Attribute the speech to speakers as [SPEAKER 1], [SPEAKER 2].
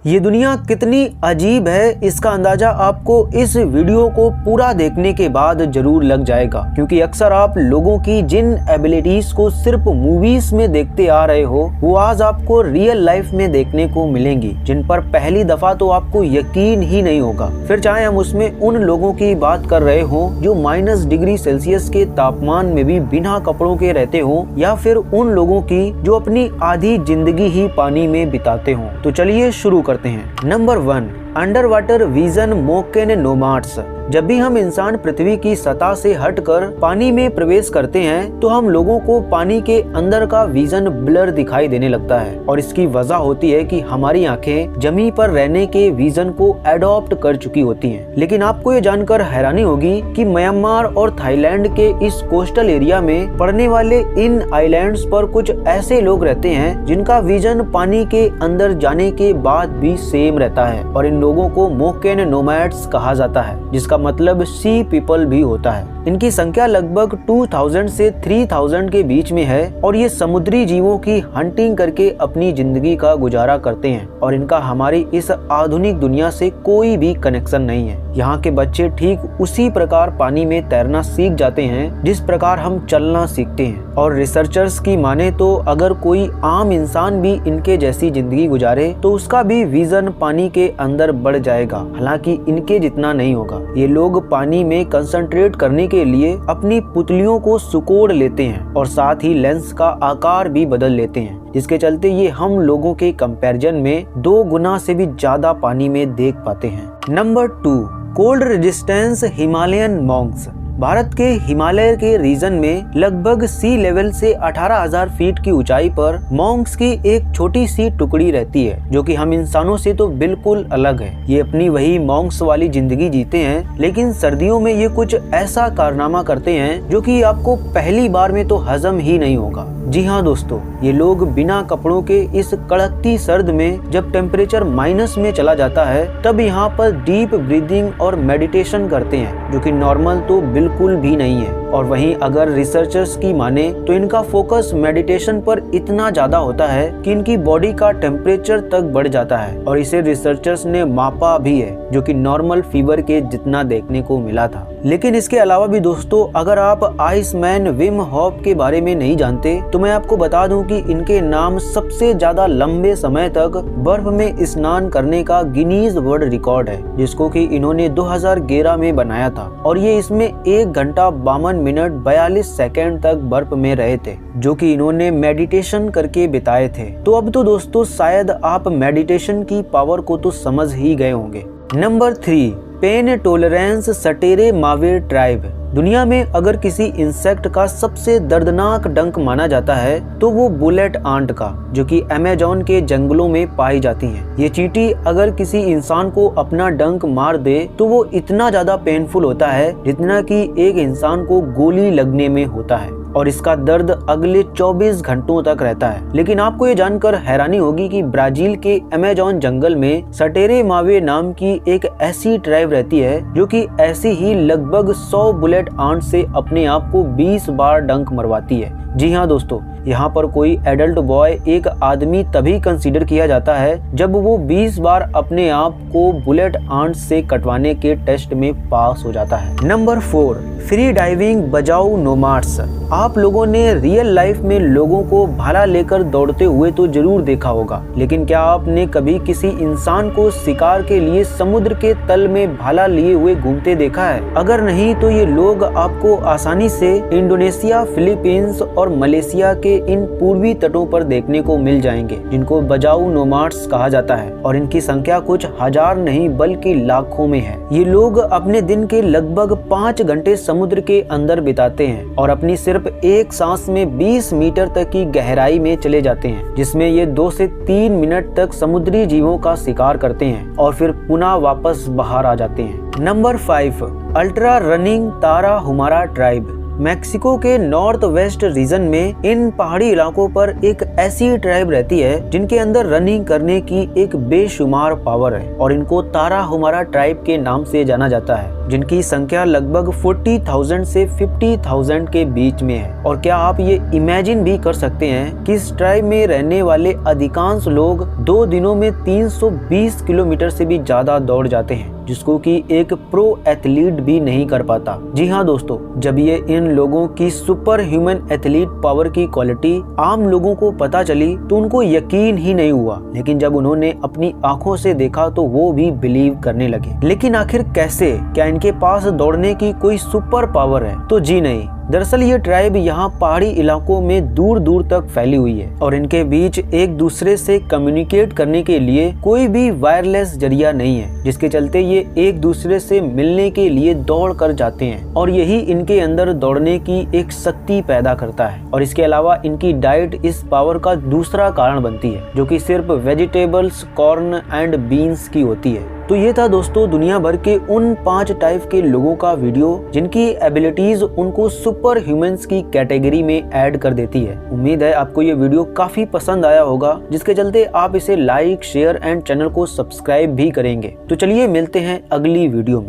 [SPEAKER 1] ये दुनिया कितनी अजीब है इसका अंदाजा आपको इस वीडियो को पूरा देखने के बाद जरूर लग जाएगा, क्योंकि अक्सर आप लोगों की जिन एबिलिटीज को सिर्फ मूवीज में देखते आ रहे हो वो आज आपको रियल लाइफ में देखने को मिलेंगी, जिन पर पहली दफा तो आपको यकीन ही नहीं होगा। फिर चाहे हम उसमें उन लोगों की बात कर रहे हो जो -डिग्री सेल्सियस के तापमान में भी बिना कपड़ों के रहते हो, या फिर उन लोगों की जो अपनी आधी जिंदगी ही पानी में बिताते हो। तो चलिए शुरू करते हैं। Number 1, under water vision Moken nomads. जब भी हम इंसान पृथ्वी की सतह से हटकर पानी में प्रवेश करते हैं तो हम लोगों को पानी के अंदर का विजन ब्लर दिखाई देने लगता है, और इसकी वजह होती है कि हमारी आंखें जमीन पर रहने के विजन को एडॉप्ट कर चुकी होती हैं। लेकिन आपको ये जानकर हैरानी होगी कि म्यांमार और थाईलैंड के इस कोस्टल एरिया में पड़ने वाले इन आइलैंड्स पर कुछ ऐसे लोग रहते हैं जिनका विजन पानी के अंदर जाने के बाद भी सेम रहता है, और इन लोगों को मोकेन नोमैड्स कहा जाता है, जिसका मतलब सी पीपल भी होता है। इनकी संख्या लगभग 2000 से 3000 के बीच में है, और ये समुद्री जीवों की हंटिंग करके अपनी जिंदगी का गुजारा करते हैं, और इनका हमारी इस आधुनिक दुनिया से कोई भी कनेक्शन नहीं है। यहाँ के बच्चे ठीक उसी प्रकार पानी में तैरना सीख जाते हैं जिस प्रकार हम चलना सीखते हैं, और रिसर्चर्स की माने तो अगर कोई आम इंसान भी इनके जैसी जिंदगी गुजारे तो उसका भी विजन पानी के अंदर बढ़ जाएगा, हालांकि इनके जितना नहीं होगा। ये लोग पानी में कंसंट्रेट करने के लिए अपनी पुतलियों को सुकोड़ लेते हैं और साथ ही लेंस का आकार भी बदल लेते हैं, जिसके चलते ये हम लोगों के कंपैरिजन में 2 गुना से भी ज्यादा पानी में देख पाते हैं। Number 2, cold resistance Himalayan Monks. Bharat के हिमालय के रीजन में लगभग सी लेवल से 18,000 फीट की ऊंचाई पर मॉन्क्स की एक छोटी सी टुकड़ी रहती है, जो कि हम इंसानों से तो बिल्कुल अलग है। ये अपनी वही मॉन्क्स वाली जिंदगी जीते हैं, लेकिन सर्दियों में ये कुछ ऐसा कारनामा करते हैं जो कि आपको पहली बार में तो हजम ही नहीं होगा। जी हाँ दोस्तों, ये लोग बिना कपड़ों के इस कड़कती सर्द में जब टेम्परेचर माइनस में चला जाता है तब यहाँ पर डीप ब्रीदिंग और मेडिटेशन करते हैं, जो कि नॉर्मल तो बिल्कुल भी नहीं है। और वहीं अगर रिसर्चर्स की माने तो इनका फोकस मेडिटेशन पर इतना ज्यादा होता है कि इनकी बॉडी का टेम्परेचर तक बढ़ जाता है, और इसे रिसर्चर्स ने मापा भी है, जो कि नॉर्मल फीवर के जितना देखने को मिला था। लेकिन इसके अलावा भी दोस्तों, अगर आप आइसमैन विम होफ के बारे में नहीं जानते तो मैं आपको बता दूं कि इनके नाम सबसे ज्यादा लंबे समय तक बर्फ में स्नान करने का गिनीज वर्ल्ड रिकॉर्ड है, जिसको कि इन्होंने 2011 में बनाया था, और ये इसमें 1 घंटा 52 मिनट 42 सेकेंड तक बर्फ में रहे थे, जो कि इन्होंने मेडिटेशन करके बिताए थे। तो अब तो दोस्तों शायद आप मेडिटेशन की पावर को तो समझ ही गए होंगे। नंबर 3, पेन टॉलरेंस सटेरे मावे ट्राइब। दुनिया में अगर किसी इंसेक्ट का सबसे दर्दनाक डंक माना जाता है तो वो बुलेट आंट का, जो कि अमेज़न के जंगलों में पाई जाती है। ये चींटी अगर किसी इंसान को अपना डंक मार दे तो वो इतना ज्यादा पेनफुल होता है जितना कि एक इंसान को गोली लगने में होता है, और इसका दर्द अगले 24 घंटों तक रहता है। लेकिन आपको ये जानकर हैरानी होगी कि ब्राजील के अमेज़न जंगल में सटेरे मावे नाम की एक ऐसी ट्राइब रहती है जो कि ऐसी ही लगभग 100 बुलेट आंट से अपने आप को 20 बार डंक मरवाती है। जी हाँ दोस्तों, यहाँ पर कोई एडल्ट बॉय एक आदमी तभी कंसीडर किया जाता है जब वो 20 बार अपने आप को बुलेट आंट से कटवाने के टेस्ट में पास हो जाता है। नंबर 4, फ्री डाइविंग बजाओ नोमाड्स। आप लोगों ने रियल लाइफ में लोगों को भाला लेकर दौड़ते हुए तो जरूर देखा होगा, लेकिन क्या आपने कभी किसी इंसान को शिकार के लिए समुद्र के तल में भाला लिए हुए घूमते देखा है? अगर नहीं तो ये लोग आपको आसानी से इंडोनेशिया, फिलीपींस और मलेशिया के इन पूर्वी तटों पर देखने को मिल जाएंगे, जिनको बजाऊ नोमाड्स कहा जाता है, और इनकी संख्या कुछ हजार नहीं बल्कि लाखों में है। ये लोग अपने दिन के लगभग 5 घंटे समुद्र के अंदर बिताते हैं और अपनी सिर्फ एक सांस में 20 मीटर तक की गहराई में चले जाते हैं, जिसमें ये 2 से 3 मिनट तक समुद्री जीवों का शिकार करते हैं और फिर पुनः वापस बाहर आ जाते हैं। नंबर 5, अल्ट्रा रनिंग तारा हुमारा ट्राइब। मैक्सिको के नॉर्थ वेस्ट रीजन में इन पहाड़ी इलाकों पर एक ऐसी ट्राइब रहती है जिनके अंदर रनिंग करने की एक बेशुमार पावर है, और इनको तारा हुमारा ट्राइब के नाम से जाना जाता है। जिनकी संख्या लगभग 40,000 से 50,000 के बीच में है। और क्या आप ये इमेजिन भी कर सकते हैं कि इस ट्राइब में रहने वाले अधिकांश लोग 2 दिनों में 320 किलोमीटर से भी ज्यादा दौड़ जाते हैं, जिसको कि एक प्रो एथलीट भी नहीं कर पाता। जी हाँ दोस्तों, जब ये इन लोगों की सुपर ह्यूमन एथलीट पावर की क्वालिटी आम लोगों को पता चली तो उनको यकीन ही नहीं हुआ, लेकिन जब उन्होंने अपनी आंखों से देखा तो वो भी बिलीव करने लगे। लेकिन आखिर कैसे? क्या इनके पास दौड़ने की कोई सुपर पावर है? तो जी नहीं। दरअसल ये ट्राइब यहाँ पहाड़ी इलाकों में दूर दूर तक फैली हुई है और इनके बीच एक दूसरे से कम्युनिकेट करने के लिए कोई भी वायरलेस जरिया नहीं है, जिसके चलते ये एक दूसरे से मिलने के लिए दौड़ कर जाते हैं और यही इनके अंदर दौड़ने की एक शक्ति पैदा करता है। और इसके अलावा इनकी डाइट इस पावर का दूसरा कारण बनती है, जो कि सिर्फ वेजिटेबल्स, कॉर्न एंड बीन्स की होती है। तो ये था दोस्तों दुनिया भर के उन 5 टाइप के लोगों का वीडियो जिनकी एबिलिटीज उनको सुपर ह्यूमंस की कैटेगरी में ऐड कर देती है। उम्मीद है आपको ये वीडियो काफी पसंद आया होगा, जिसके चलते आप इसे लाइक, शेयर एंड चैनल को सब्सक्राइब भी करेंगे। तो चलिए मिलते हैं अगली वीडियो में।